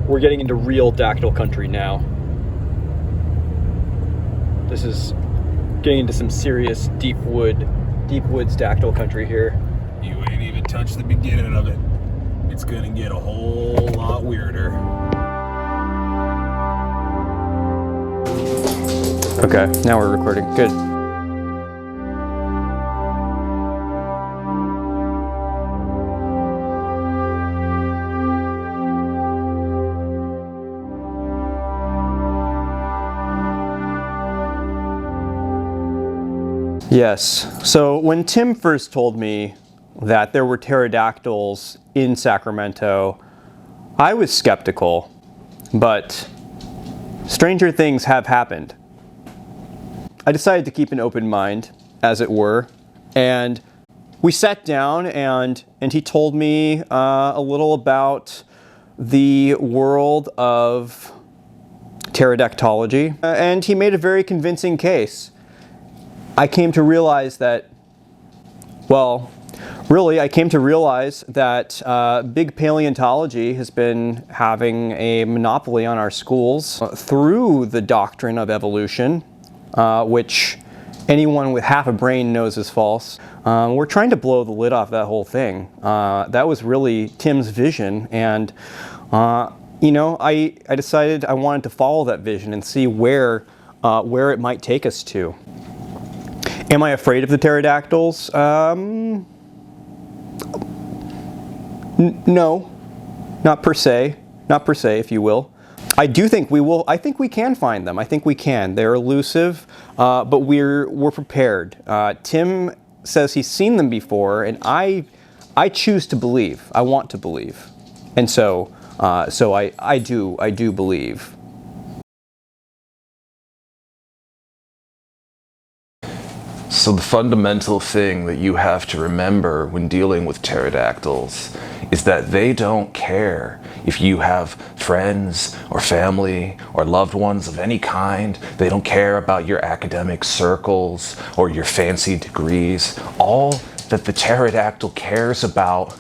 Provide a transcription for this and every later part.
we're getting into real dactyl country now. This is getting into some serious deep woods dactyl country here. You ain't even touched the beginning of it. It's gonna get a whole lot weirder. Okay, now we're recording. Good. Yes. So when Tim first told me that there were pterodactyls in Sacramento, I was skeptical, but stranger things have happened. I decided to keep an open mind, as it were, and we sat down and he told me a little about the world of pterodactology, and he made a very convincing case. I came to realize that, well, really, I came to realize that big paleontology has been having a monopoly on our schools through the doctrine of evolution, which anyone with half a brain knows is false. We're trying to blow the lid off that whole thing. That was really Tim's vision, and you know, I decided I wanted to follow that vision and see where it might take us to. Am I afraid of the pterodactyls? No, not per se, if you will. I do think we will. I think we can find them. I think we can. They're elusive, but we're prepared. Tim says he's seen them before, and I choose to believe. I want to believe, and so I do believe. So the fundamental thing that you have to remember when dealing with pterodactyls is that they don't care if you have friends or family or loved ones of any kind. They don't care about your academic circles or your fancy degrees. All that the pterodactyl cares about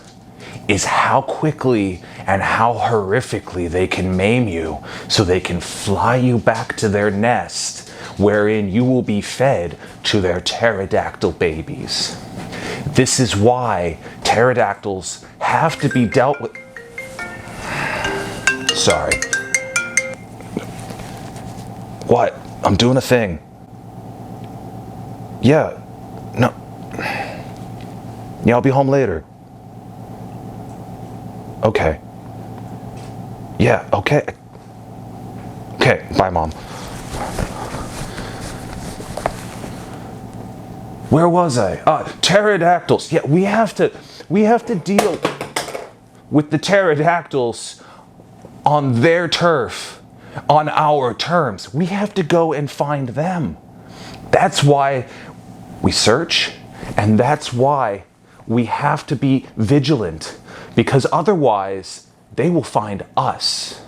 is how quickly and how horrifically they can maim you so they can fly you back to their nest, wherein you will be fed to their pterodactyl babies. This is why pterodactyls have to be dealt with. Sorry. What? I'm doing a thing. Yeah. No. Yeah, I'll be home later. Okay. Yeah, okay. Okay, bye, Mom. Where was I? Pterodactyls. Yeah, we have to deal with the pterodactyls on their turf, on our terms. We have to go and find them. That's why we search, and that's why we have to be vigilant, because otherwise they will find us.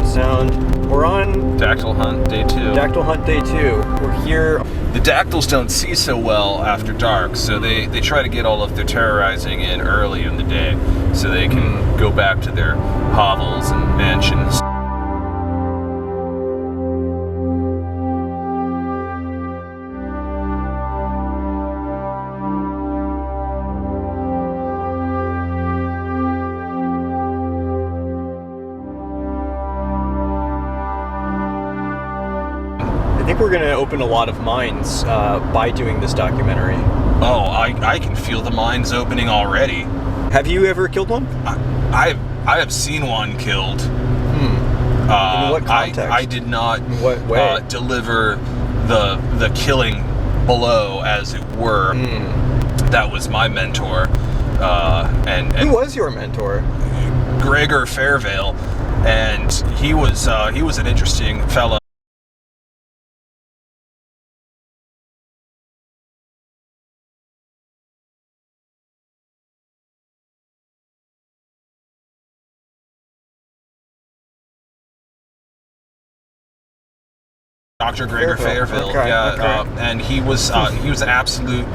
Sound. We're on Dactyl hunt day 2. Dactyl hunt day 2. We're here. The dactyls don't see so well after dark, so they try to get all of their terrorizing in early in the day so they can go back to their hovels and mansions. I think we're going to open a lot of minds by doing this documentary. Oh, I can feel the mines opening already. Have you ever killed one? I have seen one killed. In what context? I did not In what way? deliver the killing blow, as it were. That was my mentor. And who was your mentor? Gregor Fairvale. and he was an interesting fellow. Dr. Gregor Fairfield, and he was an absolute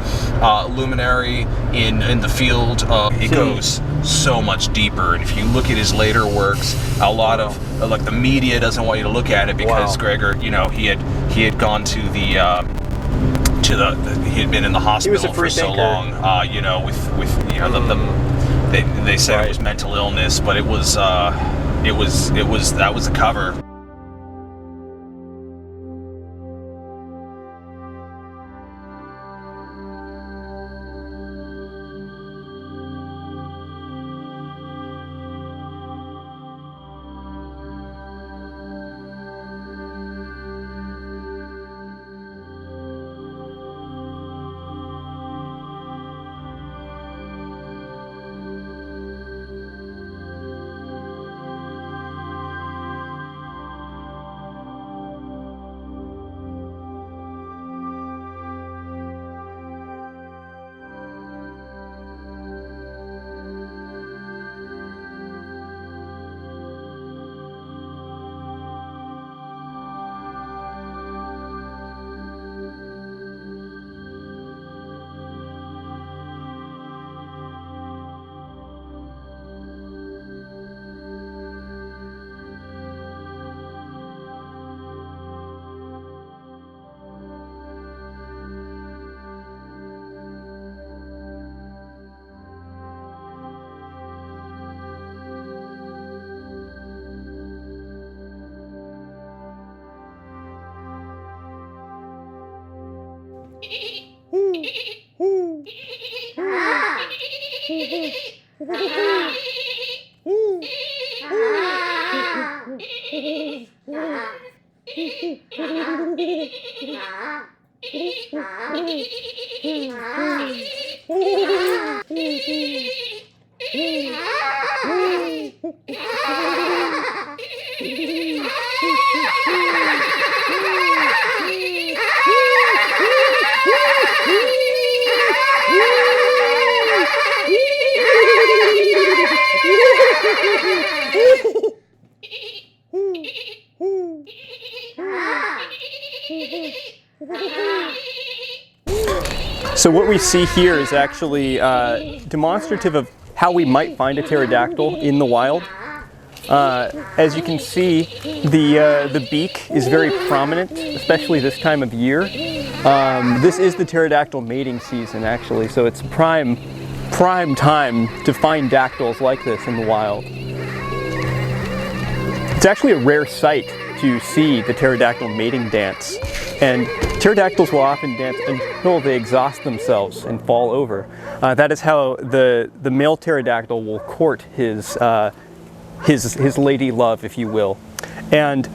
luminary in the field. It goes so much deeper, and if you look at his later works, a lot of like the media doesn't want you to look at it because Gregor, he had gone to the he had been in the hospital for so long, they said it was mental illness, but that was the cover. So what we see here is actually demonstrative of how we might find a pterodactyl in the wild. As you can see, the beak is very prominent, especially this time of year. This is the pterodactyl mating season, actually, so it's prime time to find dactyls like this in the wild. It's actually a rare sight to see the pterodactyl mating dance, and pterodactyls will often dance until they exhaust themselves and fall over. That is how the male pterodactyl will court his lady love, if you will. And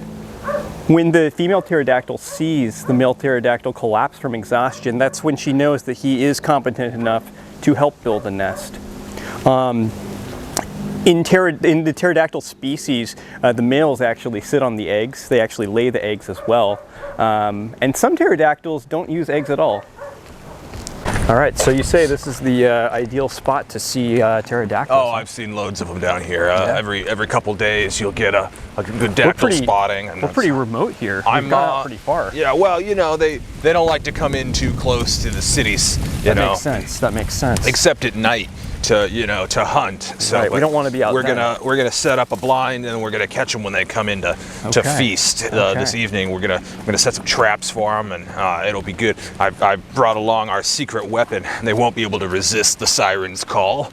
when the female pterodactyl sees the male pterodactyl collapse from exhaustion, that's when she knows that he is competent enough to help build a nest. In the pterodactyl species, the males actually sit on the eggs. They actually lay the eggs as well. And some pterodactyls don't use eggs at all. All right, so you say this is the ideal spot to see pterodactyls. Oh, I've seen loads of them down here. Every couple days you'll get a good dactyl spotting. And we're pretty remote here. We've got pretty far. Yeah, well, they don't like to come in too close to the cities. That makes sense. That makes sense. Except at night to hunt. So right, we don't want to be out we're gonna set up a blind, and we're gonna catch them when they come in to feast. This evening we're gonna set some traps for them, and it'll be good. I brought along our secret weapon. They won't be able to resist the siren's call.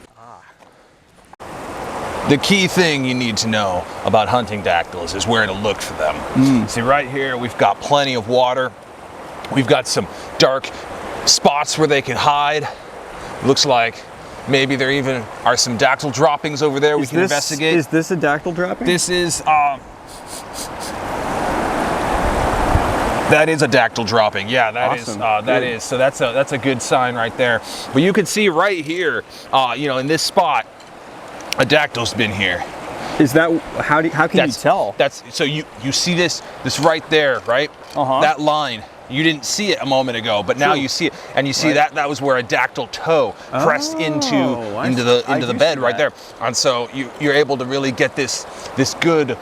The key thing you need to know about hunting dactyls is where to look for them. See, right here we've got plenty of water. We've got some dark spots where they can hide. Looks like maybe there even are some dactyl droppings over there we can investigate. Is this a dactyl dropping? This is, that is a dactyl dropping. Yeah, that is. So that's a good sign right there. But you can see right here, in this spot, a dactyl's been here. Is that how can you tell? That's so you see this right there, right? That line. You didn't see it a moment ago, but now you see it, and you see that was where a dactyl toe pressed into the bed right there, and so you're able to really get this good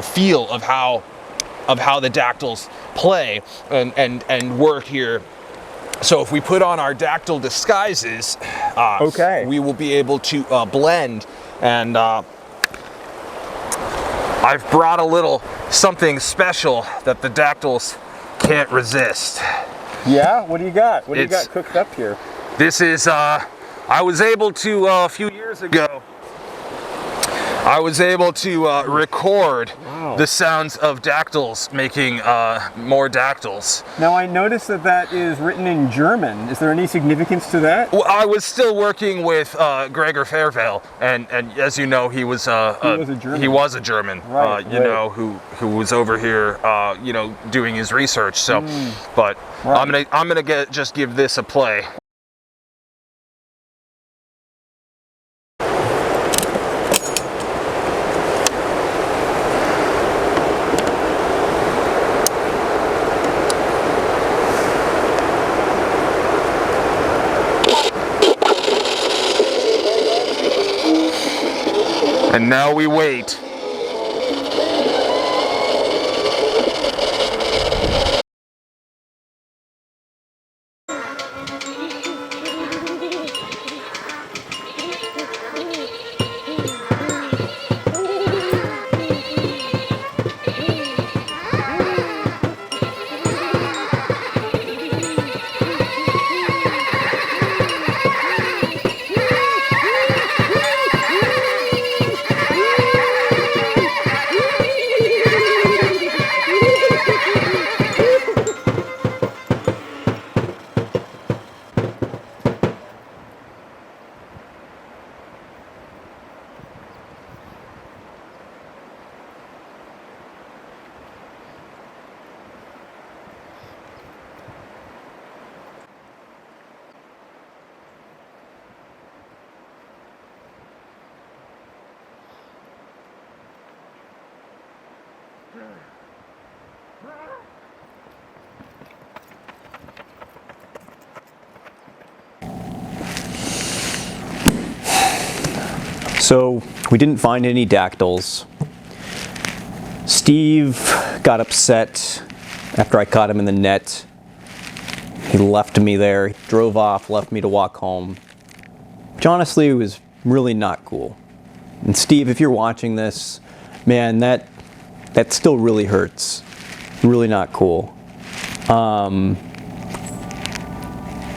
feel of how the dactyls play and work here. So if we put on our dactyl disguises, we will be able to blend. And I've brought a little something special that the dactyls can't resist. Yeah? What do you got? What do you got cooked up here? This is, I was able to, a few years ago, I was able to record the sounds of dactyls making more dactyls. Now I noticed that is written in German. Is there any significance to that? Well, I was still working with Gregor Fairvale, and as you know, he was a German. Right, who was over here, doing his research. So, but I'm gonna just give this a play. And now we wait. So we didn't find any dactyls. Steve got upset after I caught him in the net. He left me there, he drove off, left me to walk home. Which honestly was really not cool. And Steve, if you're watching this, man, that still really hurts. Really not cool.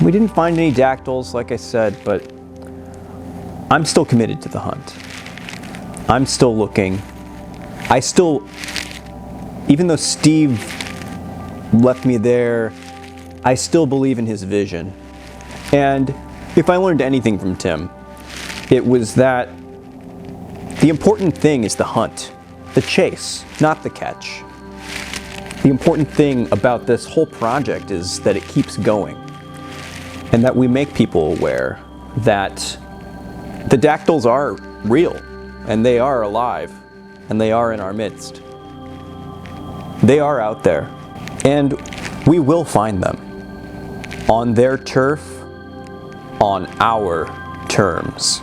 We didn't find any dactyls, like I said, but I'm still committed to the hunt. I'm still looking. Even though Steve left me there, I still believe in his vision. And if I learned anything from Tim, it was that the important thing is the hunt, the chase, not the catch. The important thing about this whole project is that it keeps going, and that we make people aware that the dactyls are real, and they are alive, and they are in our midst. They are out there, and we will find them on their turf, on our terms.